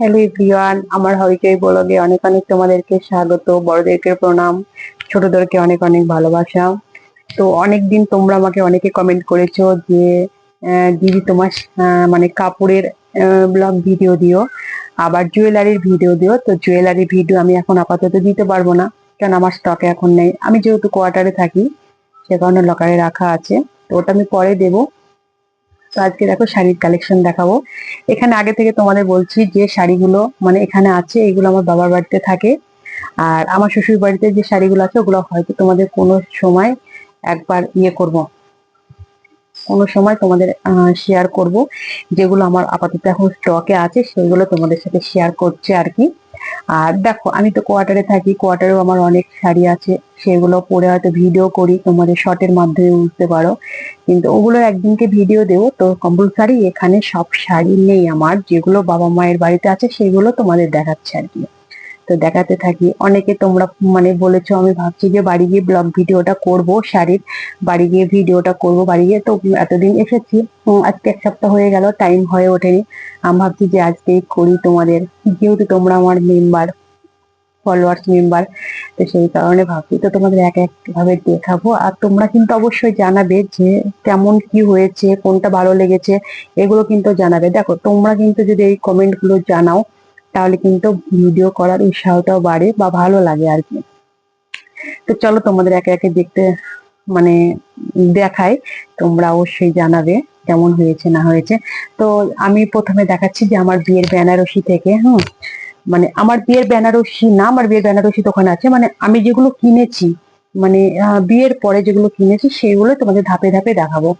Hello everyone, আমার হইচই ব্লগে অনেক অনেক তোমাদেরকে স্বাগত। বড়দেরকে প্রণাম, ছোটদেরকে অনেক অনেক ভালোবাসা। তো অনেকদিন তোমরা আমাকে অনেকে কমেন্ট করেছো যে দিদি তোমার মানে কাপড়ের ব্লগ ভিডিও দিও, আবার জুয়েলারির ভিডিও দিও। তো জুয়েলারির ভিডিও আমি এখন আপাতত দিতে পারবো না, কারণ আমার স্টকে এখন নেই। আমি যেহেতু কোয়ার্টারে থাকি, সে কারণে লকারে রাখা আছে। তো ওটা আমি পরে দেবো। তো আজকে দেখো শাড়ির কালেকশন দেখাবো। এখানে আগে থেকে তোমাদের বলছি যে শাড়িগুলো মানে এখানে আছে, এগুলো আমার বাবার বাড়িতে থাকে। আর আমার শ্বশুর বাড়িতে যে শাড়িগুলো আছে ওগুলো হয়তো তোমাদের কোনো সময় একবার করব, কোনো সময় তোমাদের শেয়ার করব। যেগুলো আমার আপাতত এখন স্টকে আছে সেগুলো তোমাদের সাথে শেয়ার করছে আর কি। আর দেখো, আমি তো কোয়ার্টারে থাকি, কোয়ার্টারেও আমার অনেক শাড়ি আছে, সেগুলো পরে হয়তো ভিডিও করি, তোমাদের শর্টের মাধ্যমে বুঝতে পারো। কিন্তু ওগুলো একদিনকে ভিডিও দেবো। তো কম্পালসারি এখানে সব শাড়ি নেই আমার, যেগুলো বাবা মায়ের বাড়িতে আছে সেগুলো তোমাদের দেখাচ্ছে আর কি। তো দেখাতে থাকি। অনেকে তোমরা মানে বলেছো, আমি ভাবছি যে বাড়ি গিয়ে ব্লগ ভিডিওটা করব শাড়ির, বাড়ি গিয়ে ভিডিওটা করব বাড়ি গিয়ে। তো এতদিন এসেছি, আজকে এক সপ্তাহ হয়ে গেল, টাইম হয়ে ওঠেনি। আমি ভাবছি যে আজকেই করি তোমাদের, যেহেতু তোমরা আমার মেম্বার, ফলোয়ার্স মেম্বার। তো সেই কারণে ভাবছি তো তোমাদের এক এক ভাবে দেখাবো। আর তোমরা কিন্তু অবশ্যই জানাবে যে কেমন কি হয়েছে, কোনটা ভালো লেগেছে, এগুলো কিন্তু জানাবে। দেখো, তোমরা কিন্তু যদি এই কমেন্ট গুলো জানাও, তাহলে কিন্তু ভিডিও করার উৎসাহটাও বাড়ে বা ভালো লাগে আর কি। তো চলো তোমাদের একে একে দেখতে মানে দেখাই, তোমরা অবশ্যই জানাবে কেমন হয়েছে না হয়েছে। তো আমি প্রথমে দেখাচ্ছি যে আমার বিয়ের বেনারসি থেকে। মানে আমার বিয়ের বেনারসি না, আমার বিয়ের বেনারসি দোকান আছে, মানে আমি যেগুলো কিনেছি, মানে বিয়ের পরে যেগুলো কিনেছি সেগুলো তোমাদের ধাপে ধাপে দেখাবো।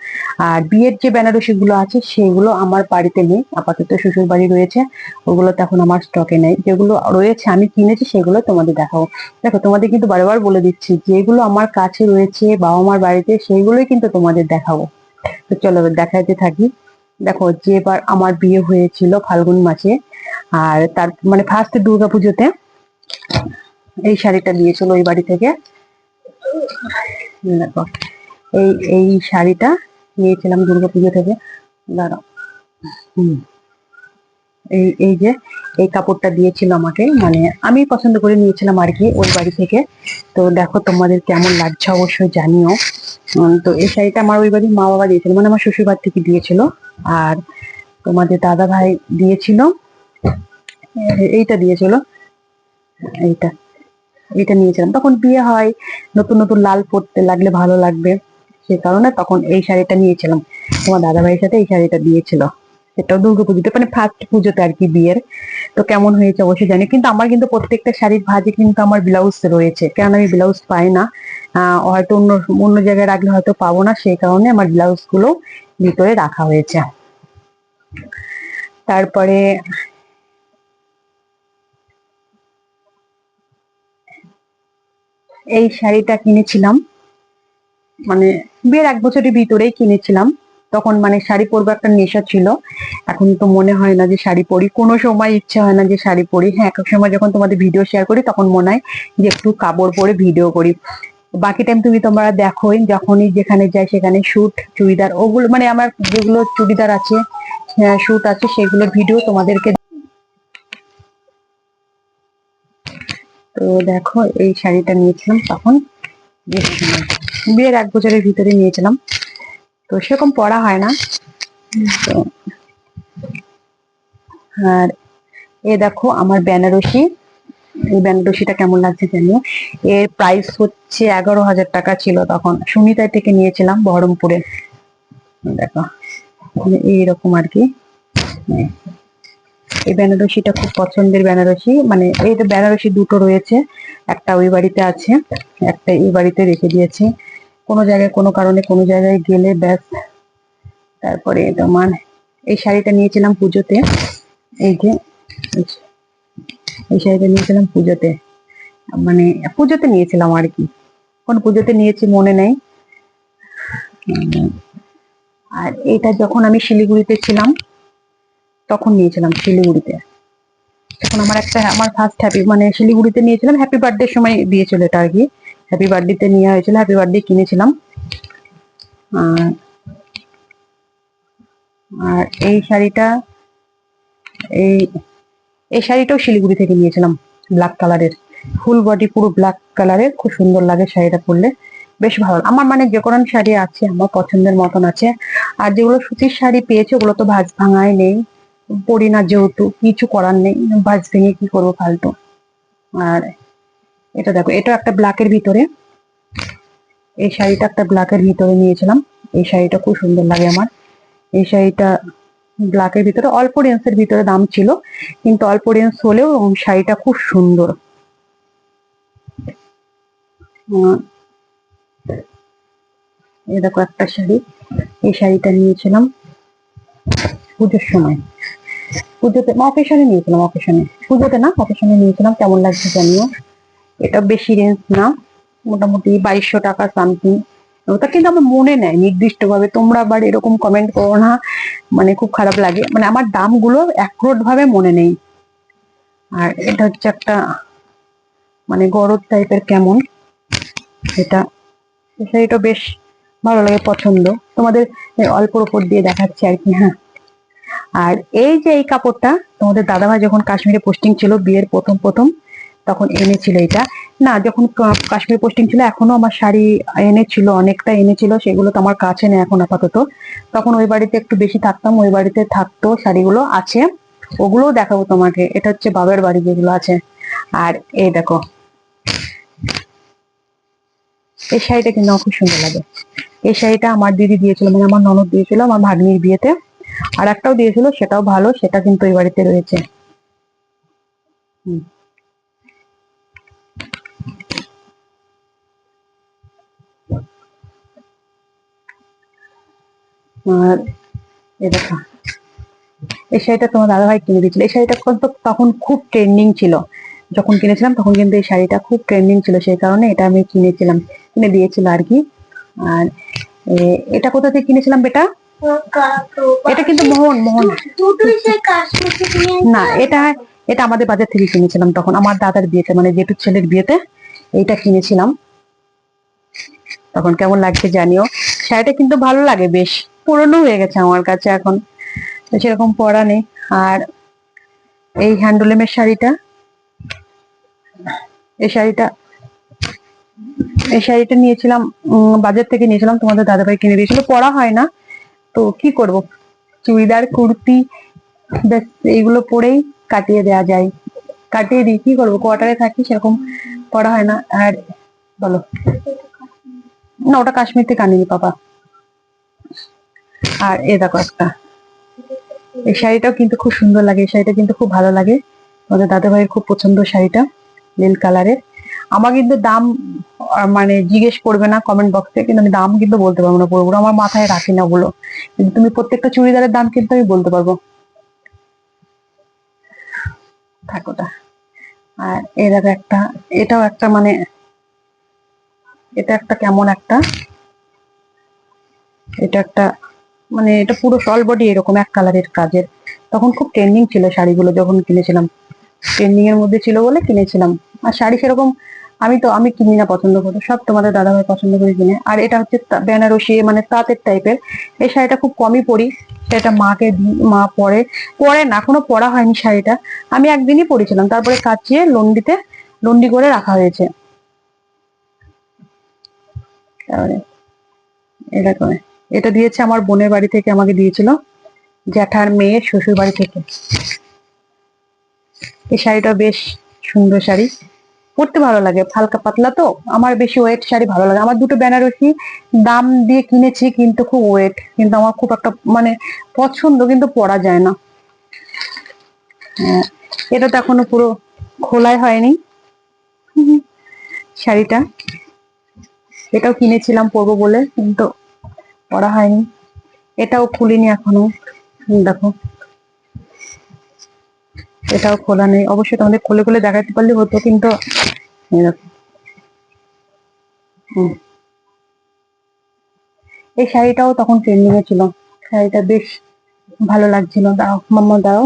আর বিয়ের যে বেনারসি গুলো আছে সেগুলো আমার বাড়িতে নেই, আপাতত শ্বশুর বাড়ি রয়েছে, ওগুলো তখন আমার স্টকে নেই। যেগুলো রয়েছে আমি কিনেছি সেগুলো তোমাদের দেখাবো। দেখো, তোমাদের কিন্তু বারবার বলে দিচ্ছি, যেগুলো আমার কাছে রয়েছে বাবা মার বাড়িতে সেইগুলোই কিন্তু তোমাদের দেখাবো। তো চলো দেখাতে থাকি। দেখো, যেবার আমার বিয়ে হয়েছিল ফাল্গুন মাসে, আর তার মানে ফার্স্ট দুর্গাপুজোতে এই শাড়িটা দিয়েছিল ওই বাড়ি থেকে। দেখো, এই এই শাড়িটা নিয়েছিলাম দুর্গাপুজো থেকে। দাঁড়াও, এই এই যে এই কাপড়টা দিয়েছিল আমাকে, মানে আমি পছন্দ করে নিয়েছিলাম আর কি ওই বাড়ি থেকে। তো দেখো, তোমাদের কেমন লাগছে অবশ্যই জানিও। তো এই শাড়িটা আমার ওই বাড়ির মা বাবা দিয়েছিল, মানে আমার শ্বশুর বাড়ি থেকে দিয়েছিল। আর তোমাদের দাদা ভাই দিয়েছিল, এইটা দিয়েছিল, এইটা এটা নিয়েছিলাম। তখন বিয়ে হয়, নতুন নতুন লাল পরতে লাগলে ভালো লাগবে, সে কারণে তখন এই শাড়িটা নিয়েছিলাম। তোমার দাদা ভাইয়ের সাথে এই শাড়িটা দিয়েছিল, সেটাও দুর্গাপুজোতে, মানে ফার্স্ট পুজোতে আর কি বিয়ের। তো কেমন হয়েছে অবশ্যই জানি। কিন্তু আমার কিন্তু প্রত্যেকটা শাড়ির ভাঁজে কিন্তু আমার ব্লাউজ রয়েছে, কারণ আমি ব্লাউজ পাই না। হয়তো অন্য অন্য জায়গায় রাখলে হয়তো পাবো না, সেই কারণে আমার ব্লাউজ গুলো ভিতরে রাখা হয়েছে। তারপরে এই শাড়িটা কিনেছিলাম, মানে বিয়ের 1 বছরের ভিতরেই কিনেছিলাম। তখন মানে শাড়ি পরবো একটা নেশা ছিল। এখন তো মনে হয় না যে শাড়ি পরি, কোনো সময় ইচ্ছা হয় না যে শাড়ি পরি। হ্যাঁ, এক এক সময় যখন তোমাদের ভিডিও শেয়ার করি তখন মনে হয় যে একটু কাপড় পরে ভিডিও করি। বাকি টাইম তুমি তোমরা দেখোই, যখনই যেখানে যাই সেখানে শুট চুড়িদার, ওগুলো মানে আমার যেগুলো চুড়িদার আছে, শুট আছে, সেগুলোর ভিডিও তোমাদেরকে। তো দেখো, এই শাড়িটা নিয়েছিলাম তখন বিয়ের সময়, বিয়ের 1 বছরের ভিতরে নিয়েছিলাম। তো সেরকম পড়া হয় না। তো আর এ দেখো আমার বেনারসি, এই বেনারসিটা কেমন লাগছে জানিও। এর প্রাইস হচ্ছে 11,000 টাকা ছিল, তখন সুনিতাই থেকে নিয়েছিলাম বহরমপুরে। দেখো, মানে এইরকম আর কি। এই বেনারসিটা খুব পছন্দের বেনারসি, মানে এই তো বেনারসি দুটো রয়েছে, একটা ওই বাড়িতে আছে, একটা এই বাড়িতে রেখে দিয়েছি। কোনো জায়গায় কোনো কারণে কোনো জায়গায় গেলে ব্যাস। তারপরে তোমার এই শাড়িটা নিয়েছিলাম পুজোতে, এই যে এই শাড়িটা নিয়েছিলাম পুজোতে, মানে পুজোতে নিয়েছিলাম আর কি, কোন পুজোতে নিয়েছি মনে নেই। আর এটা যখন আমি শিলিগুড়িতে ছিলাম তখন নিয়েছিলাম, শিলিগুড়িতে। তখন আমার ফার্স্ট হ্যাপি, মানে শিলিগুড়িতে নিয়েছিলাম, হ্যাপি বার্থডে সময় দিয়েছিল এটা আর কি। হ্যাপি বার্থডেতে নেওয়া হয়েছিল, হ্যাপি বার্থডে কিনেছিলাম। আর আর এই শাড়িটা, এই এই শাড়িটাও শিলিগুড়ি থেকে নিয়েছিলাম, ব্ল্যাক কালারের, ফুল বডি পুরো ব্ল্যাক কালারের, খুব সুন্দর লাগে শাড়িটা পরলে, বেশ ভালো। আমার মানে যে কোনো শাড়ি আছে আমার পছন্দের মতন আছে। আর যেগুলো সুতির শাড়ি পেয়েছে ওগুলো তো ভাঁজ ভাঙাই নেই, পরি না যেহেতু, কিছু করার নেই, ভাঁজ ভেঙে কি করবো ফালতু। আর এটা দেখো, এটা একটা ব্ল্যাকের ভিতরে, এই শাড়িটা একটা ব্ল্যাকের ভিতরে নিয়েছিলাম। এই শাড়িটা খুব সুন্দর লাগে আমার। এই শাড়িটা ব্ল্যাকের ভিতরে, অল্প রেঞ্জের ভিতরে দাম ছিল, কিন্তু অল্প রেঞ্জ হলেও শাড়িটা খুব সুন্দর। এই দেখো একটা শাড়ি, এই শাড়িটা নিয়েছিলাম পুজোর সময়, পুজোতে অকেশনে নিয়েছিলাম, অকেশনে, পুজোতে না অকেশনে নিয়েছিলাম। কেমন লাগছে জানিও। এটা বেশি রেঞ্জ না, মোটামুটি 2200 টাকা সামথিং। ওটা কিন্তু আমার মনে নেই নির্দিষ্ট ভাবে, তোমরা আবার এরকম কমেন্ট করো না, মানে খুব খারাপ লাগে, মানে আমার দামগুলো অ্যাকুরেট ভাবে মনে নেই। আর এটা হচ্ছে একটা মানে গরদ টাইপের কেমন, এটা এটা বেশ ভালো লাগে, পছন্দ। তোমাদের অল্পর উপর দিয়ে দেখাচ্ছি আর কি। হ্যাঁ, আর এই যে এই কাপড়টা তোমাদের দাদাভাই যখন কাশ্মীরে পোস্টিং ছিল বিয়ের প্রথম প্রথম, তখন এনেছিল এটা। না, যখন কাশ্মীর পোস্টিং ছিল এখনো আমার শাড়ি এনেছিল, অনেকটা এনেছিল, সেগুলো তো আমার কাছে নেই এখন আপাতত। তখন ওই বাড়িতে একটু বেশি থাকতাম, ওই বাড়িতে থাকতো, শাড়িগুলো আছে, ওগুলোও দেখাবো তোমাকে। এটা হচ্ছে বাবার বাড়ি যেগুলো আছে। আর এই দেখো, এই শাড়িটা কিন্তু আমার খুব সুন্দর লাগে। এই শাড়িটা আমার দিদি দিয়েছিল, মানে আমার ননদ দিয়েছিল আমার ভাগ্নির বিয়েতে। আর একটাও দিয়েছিল, সেটাও ভালো, সেটা কিন্তু এই বাড়িতে রয়েছে। আর এই দেখো, এই শাড়িটা তোমার দাদাভাই কিনে দিয়েছিল। এই শাড়িটা কিন্তু তখন খুব ট্রেন্ডিং ছিল, যখন কিনেছিলাম তখন কিন্তু এই শাড়িটা খুব ট্রেন্ডিং ছিল, সেই কারণে এটা আমি কিনেছিলাম, কিনে দিয়েছিল আর কি। আর এটা কোথা থেকে কিনেছিলাম বেটা? এটা কিন্তু মোহন মোহন না, এটা এটা আমাদের বাজার থেকে কিনেছিলাম, তখন আমার দাদার বিয়েতে, মানে জেঠুর ছেলের বিয়েতে এইটা কিনেছিলাম। তখন কেমন লাগছে জানিও। শাড়িটা কিন্তু ভালো লাগে, বেশ পুরনো হয়ে গেছে আমার কাছে এখন, সেরকম পরা নেই। আর এই হ্যান্ডলুমের শাড়িটা, এই শাড়িটা এই শাড়িটা নিয়েছিলাম, বাজার থেকে নিয়েছিলাম, তোমাদের দাদাভাই কিনে দিয়েছিল, পরা হয় না তো কি করব, চুড়িদার কুর্তি ব্যাস এইগুলো পরেই কাটিয়ে দেওয়া যায়, কাটিয়ে দিই, কি করবো, কোয়ার্টারে থাকি, সেরকম পরা হয় না। আর বলো, না ওটা কাশ্মীর থেকে আনিনি পাপা। আর এ দেখো একটা, এই শাড়িটাও কিন্তু খুব সুন্দর লাগে, এই শাড়িটা কিন্তু খুব ভালো লাগে, আমাদের দাদা ভাইয়ের খুব পছন্দ শাড়িটা, নীল কালারের। আমার কিন্তু দাম মানে জিজ্ঞেস করবে না কমেন্ট বক্সে, কিন্তু আমি দাম কিন্তু বলতে পারবো না, পুরোপুরো আমার মাথায় রাখি না ওগুলো, কিন্তু তুমি প্রত্যেকটা চুড়িদারের দাম কিন্তু আমি বলতে পারবো, থাকোটা। আর এর আগে একটা, এটাও একটা মানে, এটা একটা কেমন একটা, এটা একটা মানে এটা পুরো সল বডি এরকম এক কালারের কাজের, তখন খুব ট্রেন্ডিং ছিল শাড়িগুলো যখন কিনেছিলাম, ট্রেন্ডিং এর মধ্যে ছিল বলে কিনেছিলাম। আর শাড়ি সেরকম আমি কিনি না, পছন্দ করি সব তোমাদের দাদাভাই পছন্দ করে কিনে। আর এটা হচ্ছে বেনারসি মানে তাঁতের টাইপের, এই শাড়িটা খুব কমই পরি, সেটা মাকে দিই, মা পরে, পরে না এখনো পরা হয়নি শাড়িটা, আমি একদিনই পরেছিলাম, তারপরে কাচিয়ে লন্ডিতে লন্ডি করে রাখা হয়েছে। তারপরে এরকম, এটা দিয়েছে আমার বোনের বাড়ি থেকে, আমাকে দিয়েছিল জ্যাঠার মেয়ের শ্বশুর বাড়ি থেকে। এই শাড়িটা বেশ সুন্দর শাড়ি, পরতে ভালো লাগে, হালকা পাতলা তো, আমার বেশি ওয়েট শাড়ি ভালো লাগে। আমার দুটো বেনারসি দাম দিয়ে কিনেছি, কিন্তু খুব ওয়েট, কিন্তু আমার খুব একটা মানে পছন্দ, কিন্তু পরা যায় না। এটা তো এখনো পুরো খোলাই হয়নি শাড়িটা, এটাও কিনেছিলাম পরবো বলে, কিন্তু পরা হয়নি, এটাও খুলিনি এখনো, দেখো এটাও খোলা নেই, অবশ্যই তোমাদের খুলে খুলে দেখাতে পারলে হতো, কিন্তু এই শাড়িটাও তখন ট্রেন্ডিং এ ছিল, শাড়িটা বেশ ভালো লাগছিল। দাও মাম্মা দাও।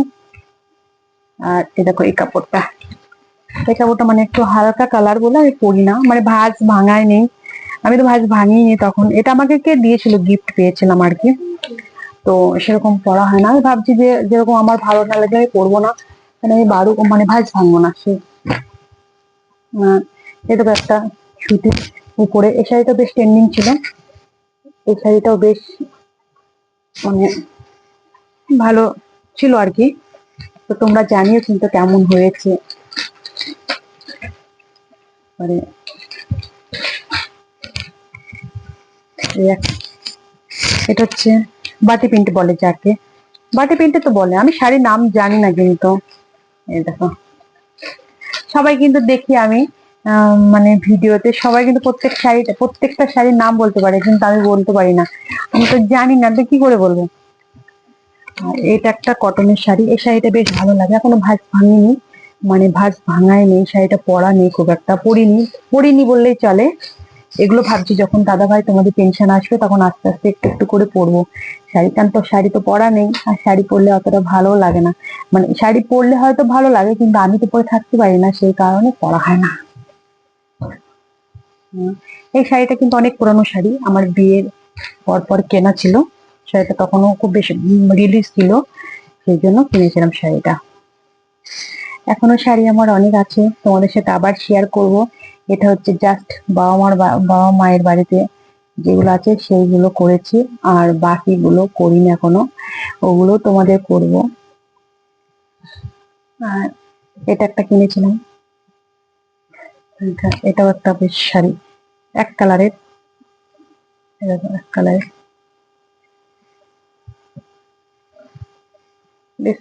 আর এই দেখো এই কাপড়টা, এই কাপড়টা মানে একটু হালকা কালার বলে আমি পরি না, মানে ভাঁজ ভাঙায় নেই, আমি তো ভাঁজ ভাঙিনি তখন, এটা আমাকে কে দিয়েছিল, গিফট পেয়েছিলাম আর কি, তো সেরকম পরা হয় না। আমি ভাবছি যে যেরকম আমার ভালো না লাগলে আমি পরবো না, মানে আমি বারো মানে ভাঁজ ভাঙবো না সে। এটা তো একটা সুতির উপরে, এই শাড়িটা বেশ ট্রেন্ডিং ছিল, এই শাড়িটাও বেশ মানে ভালো ছিল আর কি। তো তোমরা জানিও কিন্তু কেমন হয়েছে। মানে এটা হচ্ছে বাটি প্রিন্ট বলে যাকে, বাটি প্রিন্টে তো বলে, আমি শাড়ির নাম জানি না কিন্তু। এই দেখো, সবাই কিন্তু দেখি আমি মানে ভিডিওতে সবাই কিন্তু প্রত্যেকটা শাড়ির নাম বলতে পারে, কিন্তু আমি বলতে পারি না, আমি তো জানি না, তো কি করে বলবো। এটা একটা কটনের শাড়ি, এই শাড়িটা বেশ ভালো লাগে, এখনো ভাঁজ ভাঙিনি, মানে ভাঁজ ভাঙাই নেই, শাড়িটা পরা নেই, খুব একটা পরিনি, পরিনি বললেই চলে। এগুলো ভাবছি যখন দাদা ভাই তোমাদের পেনশন আসবে তখন আস্তে আস্তে একটু একটু করে পরবো শাড়ি, কারণ তো শাড়ি তো পরা নেই, আর শাড়ি পরলে অতটা ভালো লাগে না, মানে শাড়ি পরলে হয়তো ভালো লাগে কিন্তু আমি তো পরে থাকতে পারি না, সেই কারণে পরা হয় না। এই শাড়িটা কিন্তু অনেক পুরানো শাড়ি, আমার বিয়ের পর পর কেনা ছিল শাড়িটা, তখনও খুব বেশি রিলিজ ছিল, সেই জন্য কিনেছিলাম শাড়িটা। এখনো শাড়ি আমার অনেক আছে, তোমাদের সাথে আবার শেয়ার করব। এটা হচ্ছে জাস্ট বাবা মায়ের বাড়িতে যেগুলো আছে সেইগুলো করেছি, আর বাকিগুলো করিনি এখনো, ওগুলো তোমাদের করব। আর এটা একটা কিনেছিলাম, এটাও একটা বেশ শাড়ি, এক কালারের, এক কালারের বেশ,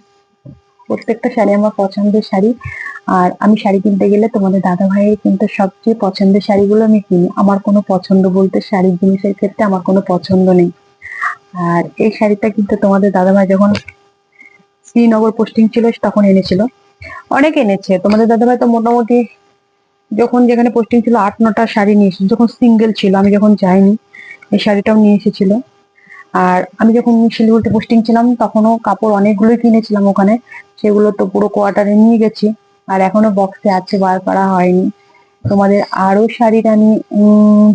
প্রত্যেকটা শাড়ি আমার পছন্দের শাড়ি। আর আমি শাড়ি কিনতে গেলে তোমাদের দাদা ভাইয়ের কিন্তু সবচেয়ে পছন্দের শাড়িগুলো আমি কিনি, আমার কোনো পছন্দ বলতে শাড়ির জিনিসের ক্ষেত্রে আমার কোনো পছন্দ নেই। আর এই শাড়িটা কিন্তু তোমাদের দাদা ভাই যখন শ্রীনগর পোস্টিং ছিল তখন এনেছিল, অনেক এনেছে তোমাদের দাদা ভাই, তো মোটামুটি যখন যেখানে পোস্টিং ছিল 8-9টা শাড়ি নিয়ে এসেছিল, যখন সিঙ্গেল ছিল, আমি যখন যাইনি এই শাড়িটাও নিয়ে এসেছিল। আর আমি যখন শিলিগুড়িতে পোস্টিং ছিলাম তখনও কাপড় অনেকগুলোই কিনেছিলাম ওখানে, সেগুলো তো পুরো কোয়ার্টারে নিয়ে গেছি, আর এখনো বক্সে আছে, বার করা হয়নি। তোমাদের আরো শাড়ির আমি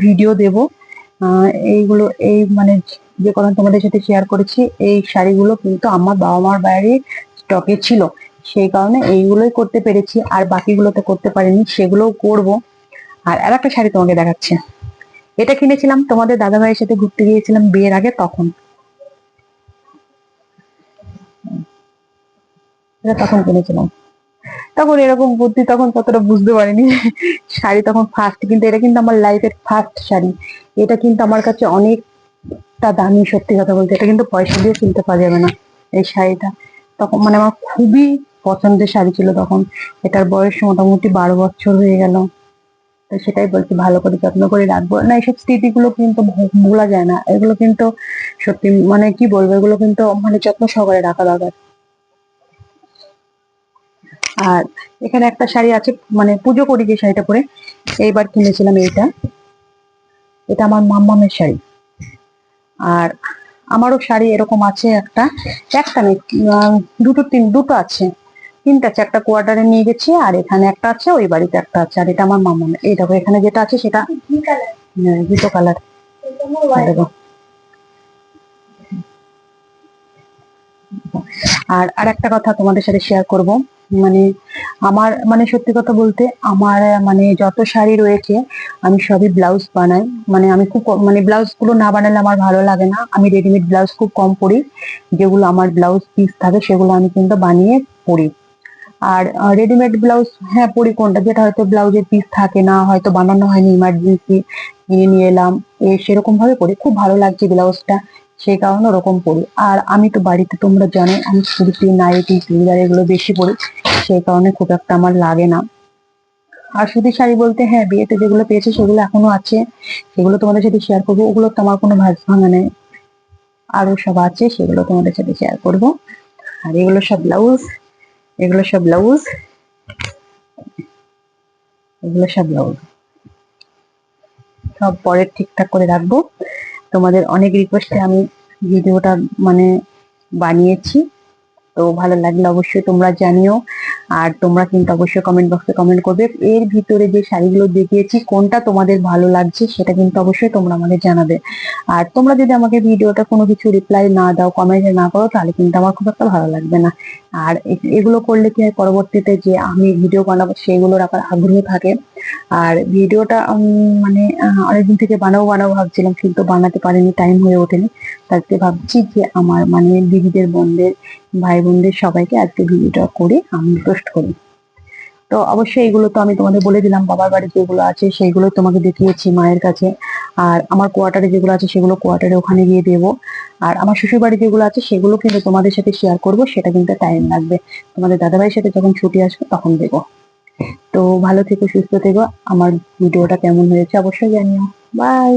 ভিডিও দেব, এইগুলো এই মানে যে কথা তোমাদের সাথে শেয়ার করেছি, এই শাড়িগুলো কিন্তু আমার বাবা মার বাড়ির স্টকে ছিল, সেই কারণে এইগুলোই করতে পেরেছি, আর বাকিগুলো তো করতে পারিনি, সেগুলোও করব। আর একটা শাড়ি তোমাকে দেখাচ্ছে, এটা কিনেছিলাম তোমাদের দাদা ভাইয়ের সাথে ঘুরতে গিয়েছিলাম বিয়ের আগে, তখন এটা তখন কিনেছিলাম, তখন এরকম বুদ্ধি তখন ততটা বুঝতে পারিনি শাড়ি তখন ফার্স্ট, কিন্তু এটা কিন্তু আমার লাইফের ফার্স্ট শাড়ি, এটা কিন্তু আমার কাছে অনেকটা দামি, সত্যি কথা বলতে এটা কিন্তু পয়সা দিয়ে কিনতে পারা যাবে না এই শাড়িটা। তখন মানে আমার খুবই পছন্দের শাড়ি ছিল তখন, এটার বয়স মোটামুটি 12 বছর হয়ে গেল। তো সেটাই বলছি, ভালো করে যত্ন করে রাখবো না, এইসব স্মৃতিগুলো কিন্তু ভোলা যায় না, এগুলো কিন্তু সত্যি মানে কি বলবো, এগুলো কিন্তু মানে যত্ন সহকারে রাখা দরকার। আর এখানে একটা শাড়ি আছে, মানে পুজো করি যে শাড়িটা পরে, এইবার কিনেছিলাম এইটা, এটা আমার মাম্মামের শাড়ি। আর আমারও শাড়ি এরকম আছে, একটা একটা নেই, দুটো আছে, তিনটা আছে, একটা কোয়ার্টারে নিয়ে গেছি, আর এখানে একটা আছে, ওই বাড়িতে একটা আছে, আর এটা আমার মামামের। এই দেখো এখানে যেটা আছে সেটা দুটো কালার, দেখো। আর একটা কথা তোমাদের সাথে শেয়ার করব, মানে আমার মানে সত্যি কথা বলতে আমার মানে যত শাড়ি রয়েছে আমি সবই ব্লাউজ বানাই, মানে আমি খুব মানে ব্লাউজ গুলো না বানালে আমার ভালো লাগে না, আমি রেডিমেড ব্লাউজ খুব কম পরি, যেগুলো আমার ব্লাউজ পিস থাকে সেগুলো আমি কিন্তু বানিয়ে পরি। আর রেডিমেড ব্লাউজ হ্যাঁ পরি, কোনটা যেটা হয়তো ব্লাউজের পিস থাকে না, হয়তো বানানো হয়নি, ইমার্জেন্সি কিনে নিয়ে এলাম, সেরকম ভাবে পরি, খুব ভালো লাগছে ব্লাউজটা, সেই কারণে ওরকম পরি। আর আমি তো বাড়িতে তোমরা জানো আমি কুর্তি নাইটি চুড়িদার এগুলো বেশি পরি, সেই কারণে খুব একটা আমার লাগে না। আর সুতির শাড়ি বলতে হ্যাঁ বিয়েতে যেগুলো পেয়েছে সেগুলো এখনো আছে, সেগুলো তোমাদের সাথে শেয়ার করবো, ওগুলো তো আমার কোনো ভাঁজ ভাঙা নেই, আরো সব আছে সেগুলো তোমাদের সাথে শেয়ার করবো। আর এগুলো সব ব্লাউজ, এগুলো সব ব্লাউজ, এগুলো সব ব্লাউজ, সব পরে ঠিকঠাক করে রাখবো। তোমাদের অনেক রিকোয়েস্টে আমি ভিডিওটা মানে বানিয়েছি, তো ভালো লাগলে অবশ্যই তোমরা জানিও। আর তোমরা কিন্তু অবশ্যই কমেন্ট বক্সে কমেন্ট করবে এর ভিতরে যে শাড়িগুলো দেখিয়েছি কোনটা তোমাদের ভালো লাগছে সেটা কিন্তু অবশ্যই তোমরা আমাকে জানাবে। আর তোমরা যদি আমাকে ভিডিওটা কোনো কিছু রিপ্লাই না দাও, কমেন্টে না করো, তাহলে কিন্তু আমার খুব একটা ভালো লাগবে না। আর এগুলো করলে কি হয়, পরবর্তীতে যে আমি ভিডিও বানাবো সেগুলোর আবার আগ্রহ থাকে। আর ভিডিওটা মানে অনেকদিন থেকে বানাবো বানাবো ভাবছিলাম, কিন্তু বানাতে পারিনি, টাইম হয়ে ওঠেনি। তাকে ভাবছি যে আমার মানে দিদিদের, বোনদের, ভাই বোনদের সবাইকে আজকে ভিডিওটা করে আমি পোস্ট করি। তো অবশ্যই এগুলো তো আমি তোমাদের বলে দিলাম, বাবার বাড়ি যেগুলো আছে সেইগুলো তোমাকে দেখিয়েছি মায়ের কাছে। আর আমার কোয়ার্টারে যেগুলো আছে সেগুলো কোয়ার্টারে ওখানে গিয়ে দেবো। আর আমার শ্বশুর বাড়ি যেগুলো আছে সেগুলো কিন্তু তোমাদের সাথে শেয়ার করব, সেটা কিন্তু টাইম লাগবে। তোমাদের দাদাভাইয়ের সাথে যখন ছুটি আসবে তখন দেবো। তো ভালো থেকো, সুস্থ থেকো। আমার ভিডিওটা কেমন হয়েছে অবশ্যই জানিও। বাই।